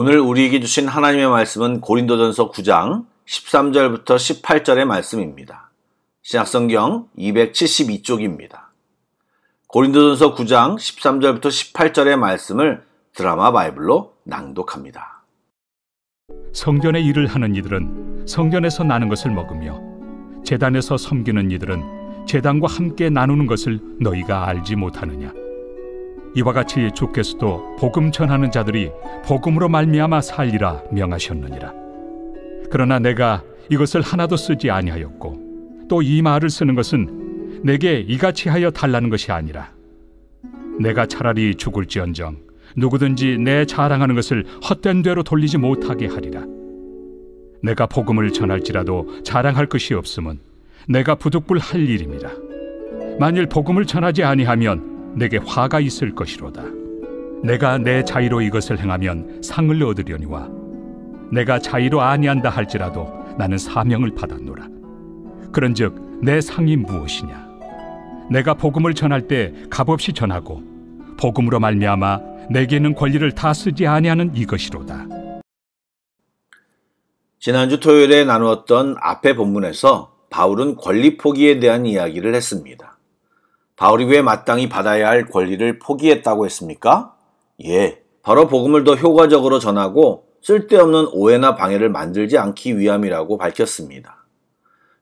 오늘 우리에게 주신 하나님의 말씀은 고린도전서 9장 13절부터 18절의 말씀입니다. 신약성경 272쪽입니다. 고린도전서 9장 13절부터 18절의 말씀을 드라마 바이블로 낭독합니다. 성전의 일을 하는 이들은 성전에서 나는 것을 먹으며 제단에서 섬기는 이들은 제단과 함께 나누는 것을 너희가 알지 못하느냐? 이와 같이 주께서도 복음 전하는 자들이 복음으로 말미암아 살리라 명하셨느니라. 그러나 내가 이것을 하나도 쓰지 아니하였고 또 이 말을 쓰는 것은 내게 이같이 하여 달라는 것이 아니라 내가 차라리 죽을지언정 누구든지 내 자랑하는 것을 헛된 대로 돌리지 못하게 하리라. 내가 복음을 전할지라도 자랑할 것이 없음은 내가 부득불 할 일임이라. 만일 복음을 전하지 아니하면 내게 화가 있을 것이로다. 내가 내 자의로 이것을 행하면 상을 얻으려니와 내가 자의로 아니한다 할지라도 나는 사명을 받았노라. 그런즉 내 상이 무엇이냐? 내가 복음을 전할 때 값없이 전하고 복음으로 말미암아 내게 있는 권리를 다 쓰지 아니하는 이것이로다. 지난주 토요일에 나누었던 앞의 본문에서 바울은 권리 포기에 대한 이야기를 했습니다. 바울이 왜 마땅히 받아야 할 권리를 포기했다고 했습니까? 바로 복음을 더 효과적으로 전하고 쓸데없는 오해나 방해를 만들지 않기 위함이라고 밝혔습니다.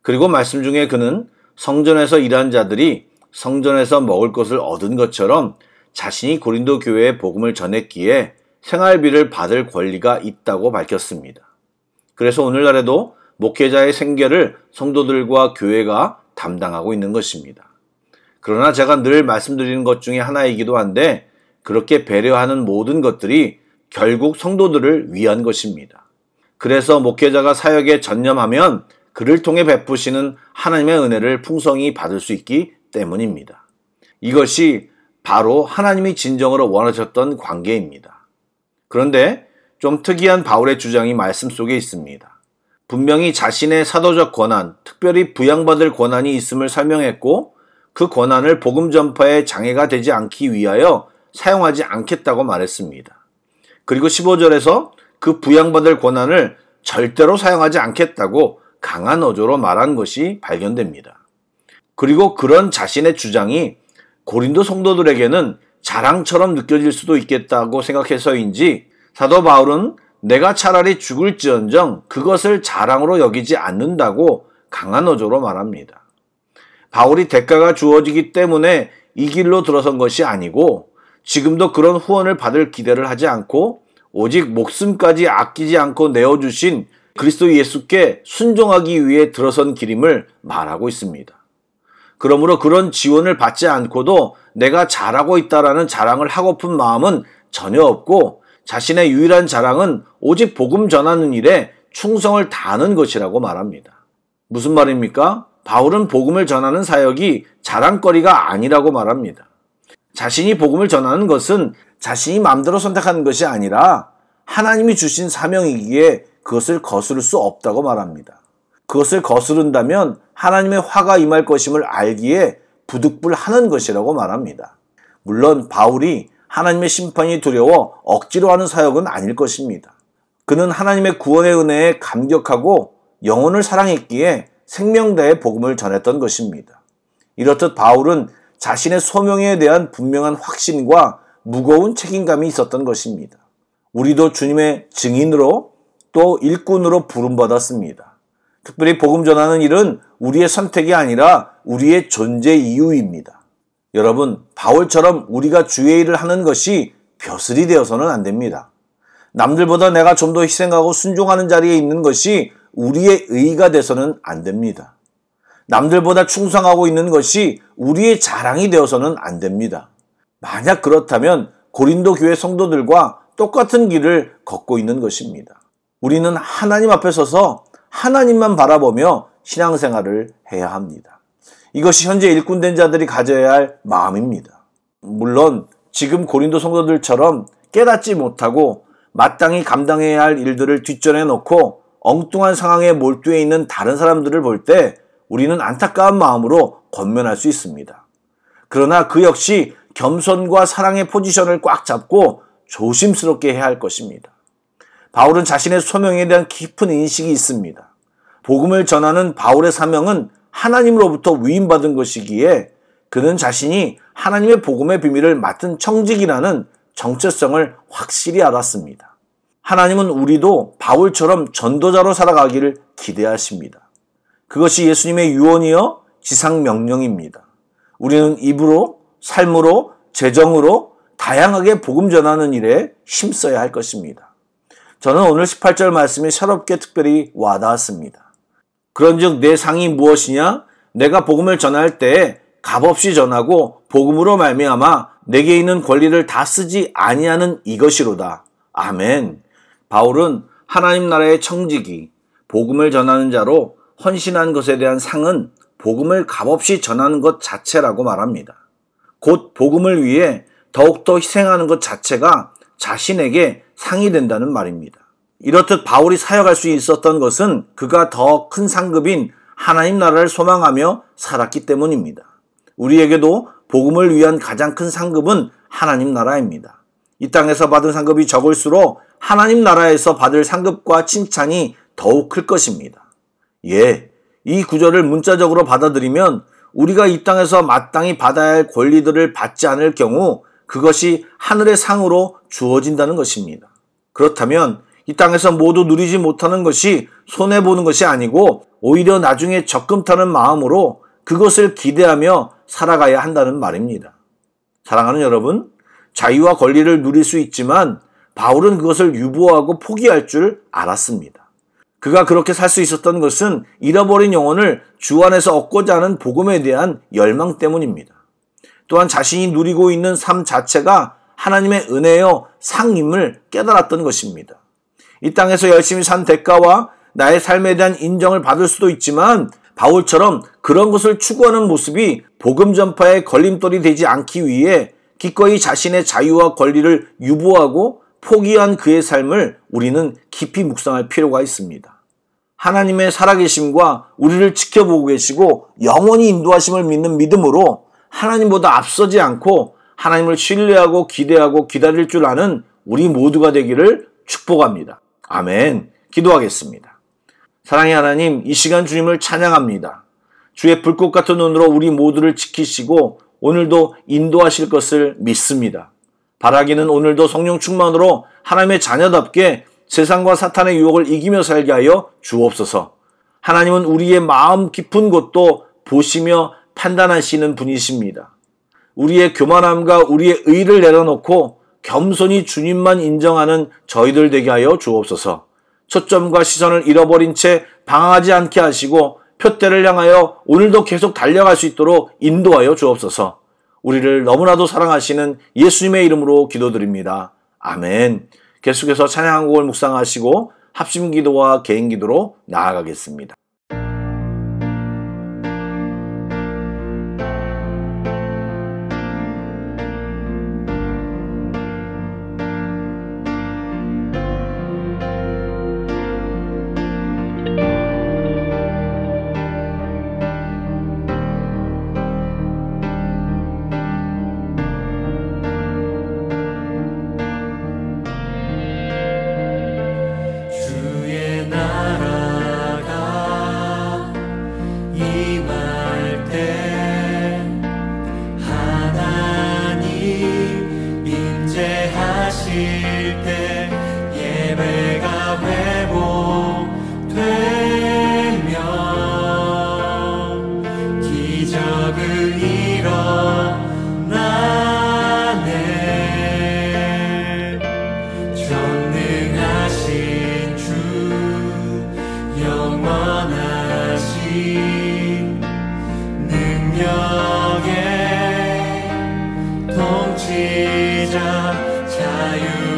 그리고 말씀 중에 그는 성전에서 일한 자들이 성전에서 먹을 것을 얻은 것처럼 자신이 고린도 교회에 복음을 전했기에 생활비를 받을 권리가 있다고 밝혔습니다. 그래서 오늘날에도 목회자의 생계를 성도들과 교회가 담당하고 있는 것입니다. 그러나 제가 늘 말씀드리는 것 중에 하나이기도 한데 그렇게 배려하는 모든 것들이 결국 성도들을 위한 것입니다. 그래서 목회자가 사역에 전념하면 그를 통해 베푸시는 하나님의 은혜를 풍성히 받을 수 있기 때문입니다. 이것이 바로 하나님이 진정으로 원하셨던 관계입니다. 그런데 좀 특이한 바울의 주장이 말씀 속에 있습니다. 분명히 자신의 사도적 권한, 특별히 부양받을 권한이 있음을 설명했고 그 권한을 복음 전파에 장애가 되지 않기 위하여 사용하지 않겠다고 말했습니다. 그리고 15절에서 그 부양받을 권한을 절대로 사용하지 않겠다고 강한 어조로 말한 것이 발견됩니다. 그리고 그런 자신의 주장이 고린도 성도들에게는 자랑처럼 느껴질 수도 있겠다고 생각해서인지 사도 바울은 내가 차라리 죽을지언정 그것을 자랑으로 여기지 않는다고 강한 어조로 말합니다. 바울이 대가가 주어지기 때문에 이 길로 들어선 것이 아니고 지금도 그런 후원을 받을 기대를 하지 않고 오직 목숨까지 아끼지 않고 내어주신 그리스도 예수께 순종하기 위해 들어선 길임을 말하고 있습니다. 그러므로 그런 지원을 받지 않고도 내가 잘하고 있다라는 자랑을 하고픈 마음은 전혀 없고 자신의 유일한 자랑은 오직 복음 전하는 일에 충성을 다하는 것이라고 말합니다. 무슨 말입니까? 바울은 복음을 전하는 사역이 자랑거리가 아니라고 말합니다. 자신이 복음을 전하는 것은 자신이 마음대로 선택하는 것이 아니라 하나님이 주신 사명이기에 그것을 거스를 수 없다고 말합니다. 그것을 거스른다면 하나님의 화가 임할 것임을 알기에 부득불하는 것이라고 말합니다. 물론 바울이 하나님의 심판이 두려워 억지로 하는 사역은 아닐 것입니다. 그는 하나님의 구원의 은혜에 감격하고 영혼을 사랑했기에 생명다해 복음을 전했던 것입니다. 이렇듯 바울은 자신의 소명에 대한 분명한 확신과 무거운 책임감이 있었던 것입니다. 우리도 주님의 증인으로 또 일꾼으로 부름받았습니다. 특별히 복음 전하는 일은 우리의 선택이 아니라 우리의 존재 이유입니다. 여러분, 바울처럼 우리가 주의 일을 하는 것이 벼슬이 되어서는 안 됩니다. 남들보다 내가 좀 더 희생하고 순종하는 자리에 있는 것이 우리의 의의가 돼서는 안 됩니다. 남들보다 충성하고 있는 것이 우리의 자랑이 되어서는 안 됩니다. 만약 그렇다면 고린도 교회 성도들과 똑같은 길을 걷고 있는 것입니다. 우리는 하나님 앞에 서서 하나님만 바라보며 신앙생활을 해야 합니다. 이것이 현재 일꾼된 자들이 가져야 할 마음입니다. 물론 지금 고린도 성도들처럼 깨닫지 못하고 마땅히 감당해야 할 일들을 뒷전에 놓고 엉뚱한 상황에 몰두해 있는 다른 사람들을 볼 때 우리는 안타까운 마음으로 권면할 수 있습니다. 그러나 그 역시 겸손과 사랑의 포지션을 꽉 잡고 조심스럽게 해야 할 것입니다. 바울은 자신의 소명에 대한 깊은 인식이 있습니다. 복음을 전하는 바울의 사명은 하나님으로부터 위임받은 것이기에 그는 자신이 하나님의 복음의 비밀을 맡은 청직이라는 정체성을 확실히 알았습니다. 하나님은 우리도 바울처럼 전도자로 살아가기를 기대하십니다. 그것이 예수님의 유언이요 지상 명령입니다. 우리는 입으로, 삶으로, 재정으로 다양하게 복음 전하는 일에 힘써야 할 것입니다. 저는 오늘 18절 말씀이 새롭게 특별히 와닿았습니다. 그런즉 내 상이 무엇이냐? 내가 복음을 전할 때에 값없이 전하고 복음으로 말미암아 내게 있는 권리를 다 쓰지 아니하는 이것이로다. 아멘. 바울은 하나님 나라의 청지기, 복음을 전하는 자로 헌신한 것에 대한 상은 복음을 값없이 전하는 것 자체라고 말합니다. 곧 복음을 위해 더욱더 희생하는 것 자체가 자신에게 상이 된다는 말입니다. 이렇듯 바울이 사역할 수 있었던 것은 그가 더 큰 상급인 하나님 나라를 소망하며 살았기 때문입니다. 우리에게도 복음을 위한 가장 큰 상급은 하나님 나라입니다. 이 땅에서 받은 상급이 적을수록 하나님 나라에서 받을 상급과 칭찬이 더욱 클 것입니다. 예, 이 구절을 문자적으로 받아들이면 우리가 이 땅에서 마땅히 받아야 할 권리들을 받지 않을 경우 그것이 하늘의 상으로 주어진다는 것입니다. 그렇다면 이 땅에서 모두 누리지 못하는 것이 손해보는 것이 아니고 오히려 나중에 적금 타는 마음으로 그것을 기대하며 살아가야 한다는 말입니다. 사랑하는 여러분, 자유와 권리를 누릴 수 있지만 바울은 그것을 유보하고 포기할 줄 알았습니다. 그가 그렇게 살 수 있었던 것은 잃어버린 영혼을 주 안에서 얻고자 하는 복음에 대한 열망 때문입니다. 또한 자신이 누리고 있는 삶 자체가 하나님의 은혜요 상임을 깨달았던 것입니다. 이 땅에서 열심히 산 대가와 나의 삶에 대한 인정을 받을 수도 있지만 바울처럼 그런 것을 추구하는 모습이 복음 전파의 걸림돌이 되지 않기 위해 기꺼이 자신의 자유와 권리를 유보하고 포기한 그의 삶을 우리는 깊이 묵상할 필요가 있습니다. 하나님의 살아계심과 우리를 지켜보고 계시고 영원히 인도하심을 믿는 믿음으로 하나님보다 앞서지 않고 하나님을 신뢰하고 기대하고 기다릴 줄 아는 우리 모두가 되기를 축복합니다. 아멘. 기도하겠습니다. 사랑의 하나님, 이 시간 주님을 찬양합니다. 주의 불꽃 같은 눈으로 우리 모두를 지키시고 오늘도 인도하실 것을 믿습니다. 바라기는 오늘도 성령 충만으로 하나님의 자녀답게 세상과 사탄의 유혹을 이기며 살게 하여 주옵소서. 하나님은 우리의 마음 깊은 곳도 보시며 판단하시는 분이십니다. 우리의 교만함과 우리의 의를 내려놓고 겸손히 주님만 인정하는 저희들 되게 하여 주옵소서. 초점과 시선을 잃어버린 채 방황하지 않게 하시고 표대를 향하여 오늘도 계속 달려갈 수 있도록 인도하여 주옵소서. 우리를 너무나도 사랑하시는 예수님의 이름으로 기도드립니다. 아멘. 계속해서 찬양 한 곡을 묵상하시고 합심기도와 개인기도로 나아가겠습니다. 능력의 통치자 자유